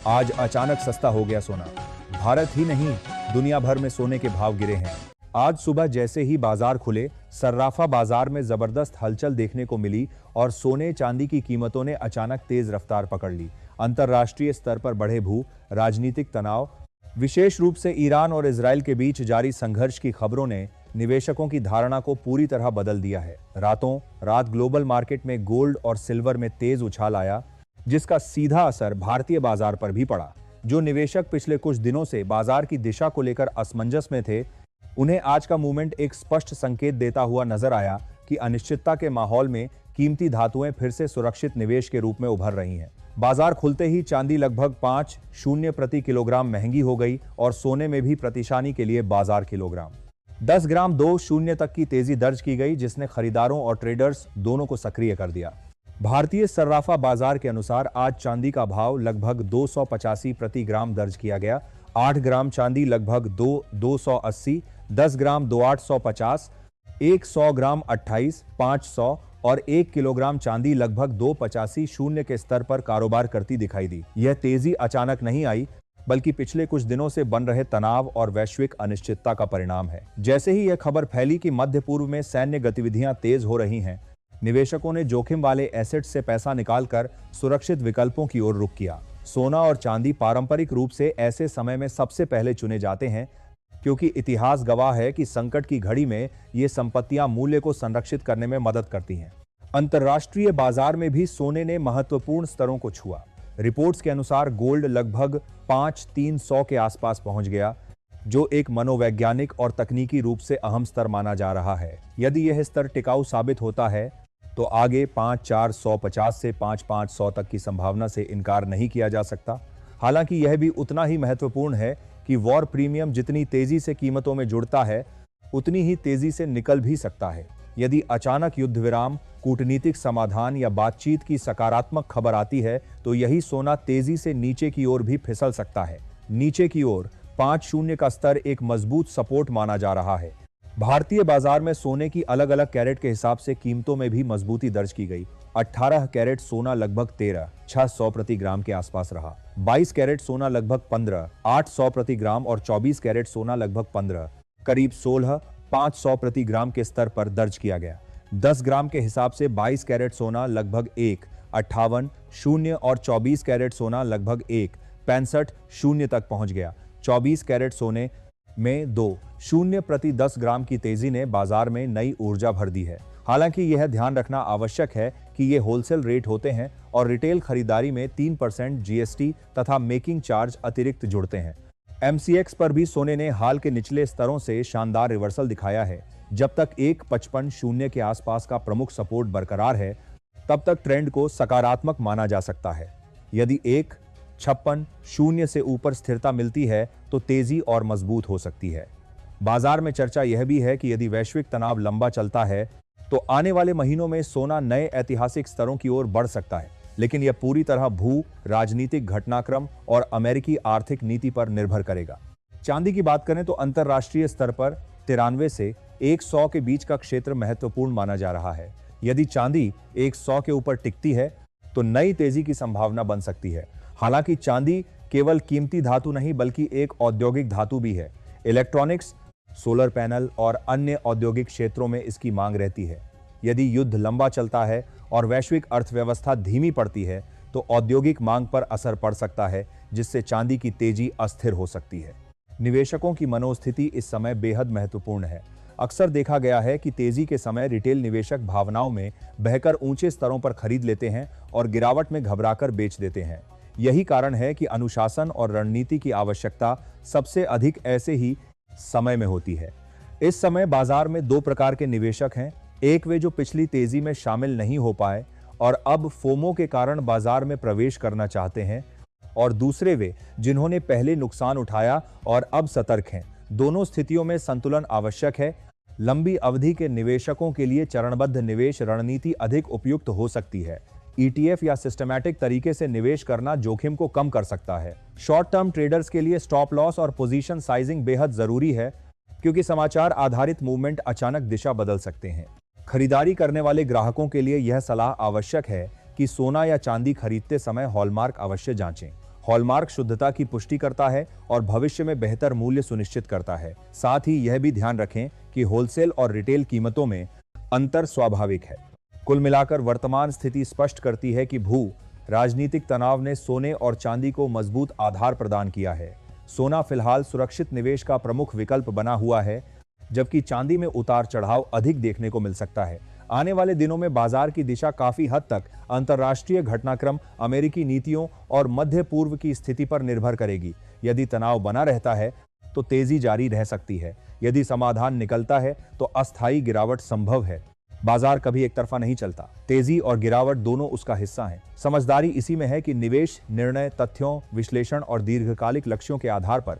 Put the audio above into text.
आज अचानक सस्ता हो गया सोना। भारत ही नहीं, दुनिया भर में सोने के भाव गिरे हैं। आज सुबह जैसे ही बाजार खुले, सर्राफा बाजार में जबरदस्त हलचल देखने को मिली और सोने चांदी की कीमतों ने अचानक तेज रफ्तार पकड़ ली। अंतर्राष्ट्रीय स्तर पर बढ़े राजनीतिक तनाव, विशेष रूप से ईरान और इजरायल के बीच जारी संघर्ष की खबरों ने निवेशकों की धारणा को पूरी तरह बदल दिया है। रातों रात ग्लोबल मार्केट में गोल्ड और सिल्वर में तेज उछाल आया, जिसका सीधा असर भारतीय बाजार पर भी पड़ा। जो निवेशक पिछले कुछ दिनों से बाजार की दिशा को लेकर असमंजस में थे, उन्हें आज का मूवमेंट एक स्पष्ट संकेत देता हुआ नजर आया कि अनिश्चितता के माहौल में कीमती धातुएं फिर से सुरक्षित निवेश के रूप में उभर रही हैं। बाजार खुलते ही चांदी लगभग 5.0 प्रति किलोग्राम महंगी हो गई और सोने में भी प्रतिशानी के लिए बाजार किलोग्राम 10 ग्राम 2.0 तक की तेजी दर्ज की गई, जिसने खरीदारों और ट्रेडर्स दोनों को सक्रिय कर दिया। भारतीय सर्राफा बाजार के अनुसार आज चांदी का भाव लगभग 285 प्रति ग्राम दर्ज किया गया। 8 ग्राम चांदी लगभग 280, 10 ग्राम 2850, 100 ग्राम 28,500 और 1 किलोग्राम चांदी लगभग 285 के स्तर पर कारोबार करती दिखाई दी। यह तेजी अचानक नहीं आई, बल्कि पिछले कुछ दिनों से बन रहे तनाव और वैश्विक अनिश्चितता का परिणाम है। जैसे ही यह खबर फैली कि मध्य पूर्व में सैन्य गतिविधियां तेज हो रही हैं, निवेशकों ने जोखिम वाले एसेट्स से पैसा निकालकर सुरक्षित विकल्पों की ओर रुख किया। सोना और चांदी पारंपरिक रूप से ऐसे समय में सबसे पहले चुने जाते हैं, क्योंकि इतिहास गवाह है कि संकट की घड़ी में ये संपत्तियां मूल्य को संरक्षित करने में मदद करती हैं। अंतर्राष्ट्रीय बाजार में भी सोने ने महत्वपूर्ण स्तरों को छुआ। रिपोर्ट्स के अनुसार गोल्ड लगभग 5,300 के आसपास पहुंच गया, जो एक मनोवैज्ञानिक और तकनीकी रूप से अहम स्तर माना जा रहा है। यदि यह स्तर टिकाऊ साबित होता है तो आगे 5,450 से 5,500 तक की संभावना से इनकार नहीं किया जा सकता। हालांकि यह भी उतना ही महत्वपूर्ण है कि वॉर प्रीमियम जितनी तेजी से कीमतों में जुड़ता है, उतनी ही तेजी से निकल भी सकता है। यदि अचानक युद्ध विराम, कूटनीतिक समाधान या बातचीत की सकारात्मक खबर आती है, तो यही सोना तेजी से नीचे की ओर भी फिसल सकता है। नीचे की ओर 5.0 का स्तर एक मजबूत सपोर्ट माना जा रहा है। भारतीय बाजार में सोने की अलग अलग कैरेट के हिसाब से कीमतों में भी मजबूती दर्ज की गई। 18 कैरेट सोना लगभग 13,600 प्रति ग्राम के आसपास रहा। 22 कैरेट सोना लगभग 15,800 प्रति ग्राम और 24 कैरेट सोना लगभग 15, करीब 16,500 प्रति ग्राम के स्तर पर दर्ज किया गया। 10 ग्राम के हिसाब से 22 कैरेट सोना लगभग 1,58,0 और 24 कैरेट सोना लगभग 1,65,0 तक पहुंच गया। 24 कैरेट सोने में 2.0 प्रति 10 ग्राम की तेजी ने बाजार में नई ऊर्जा भर दी है। हालांकि यह ध्यान रखना आवश्यक है कि ये होलसेल रेट होते हैं और रिटेल खरीदारी में 3% जीएसटी तथा मेकिंग चार्ज अतिरिक्त जुड़ते हैं। एमसीएक्स पर भी सोने ने हाल के निचले स्तरों से शानदार रिवर्सल दिखाया है। जब तक 1,55,0 के आसपास का प्रमुख सपोर्ट बरकरार है, तब तक ट्रेंड को सकारात्मक माना जा सकता है। यदि 1,56,0 से ऊपर स्थिरता मिलती है तो तेजी और मजबूत हो सकती है। बाजार में चर्चा यह भी है कि यदि वैश्विक तनाव लंबा चलता है तो आने वाले महीनों में सोना नए ऐतिहासिक स्तरों की ओर बढ़ सकता है, लेकिन यह पूरी तरह राजनीतिक घटनाक्रम और अमेरिकी आर्थिक नीति पर निर्भर करेगा। चांदी की बात करें तो अंतर्राष्ट्रीय स्तर पर 93 से 100 के बीच का क्षेत्र महत्वपूर्ण माना जा रहा है। यदि चांदी 100 के ऊपर टिकती है तो नई तेजी की संभावना बन सकती है। हालांकि चांदी केवल कीमती धातु नहीं, बल्कि एक औद्योगिक धातु भी है। इलेक्ट्रॉनिक्स, सोलर पैनल और अन्य औद्योगिक क्षेत्रों में इसकी मांग रहती है। यदि युद्ध लंबा चलता है और वैश्विक अर्थव्यवस्था धीमी पड़ती है तो औद्योगिक मांग पर असर पड़ सकता है, जिससे चांदी की तेजी अस्थिर हो सकती है। निवेशकों की मनोस्थिति इस समय बेहद महत्वपूर्ण है। अक्सर देखा गया है कि तेजी के समय रिटेल निवेशक भावनाओं में बहकर ऊंचे स्तरों पर खरीद लेते हैं और गिरावट में घबराकर बेच देते हैं। यही कारण है कि अनुशासन और रणनीति की आवश्यकता सबसे अधिक ऐसे ही समय में होती है। इस समय बाजार में 2 प्रकार के निवेशक हैं। एक वे जो पिछली तेजी में शामिल नहीं हो पाए और अब फोमो के कारण बाजार में प्रवेश करना चाहते हैं, और दूसरे वे जिन्होंने पहले नुकसान उठाया और अब सतर्क हैं। दोनों स्थितियों में संतुलन आवश्यक है। लंबी अवधि के निवेशकों के लिए चरणबद्ध निवेश रणनीति अधिक उपयुक्त हो सकती है। ईटीएफ या सिस्टमैटिक तरीके से निवेश करना जोखिम को कम कर सकता है। शॉर्ट टर्म ट्रेडर्स के लिए स्टॉप लॉस और पोजीशन साइजिंग बेहद जरूरी है, क्योंकि समाचार आधारित मूवमेंट अचानक दिशा बदल सकते हैं। खरीदारी करने वाले ग्राहकों के लिए यह सलाह आवश्यक है कि सोना या चांदी खरीदते समय हॉलमार्क अवश्य जांचें। हॉलमार्क शुद्धता की पुष्टि करता है और भविष्य में बेहतर मूल्य सुनिश्चित करता है। साथ ही यह भी ध्यान रखें कि होलसेल और रिटेल कीमतों में अंतर स्वाभाविक है। कुल मिलाकर वर्तमान स्थिति स्पष्ट करती है कि भू राजनीतिक तनाव ने सोने और चांदी को मजबूत आधार प्रदान किया है। सोना फिलहाल सुरक्षित निवेश का प्रमुख विकल्प बना हुआ है, जबकि चांदी में उतार चढ़ाव अधिक देखने को मिल सकता है। आने वाले दिनों में बाजार की दिशा काफी हद तक अंतर्राष्ट्रीय घटनाक्रम, अमेरिकी नीतियों और मध्य पूर्व की स्थिति पर निर्भर करेगी। यदि तनाव बना रहता है तो तेजी जारी रह सकती है। यदि समाधान निकलता है तो अस्थायी गिरावट संभव है। बाजार कभी एक तरफा नहीं चलता, तेजी और गिरावट दोनों उसका हिस्सा हैं। समझदारी इसी में है कि निवेश निर्णय तथ्यों, विश्लेषण और दीर्घकालिक लक्ष्यों के आधार पर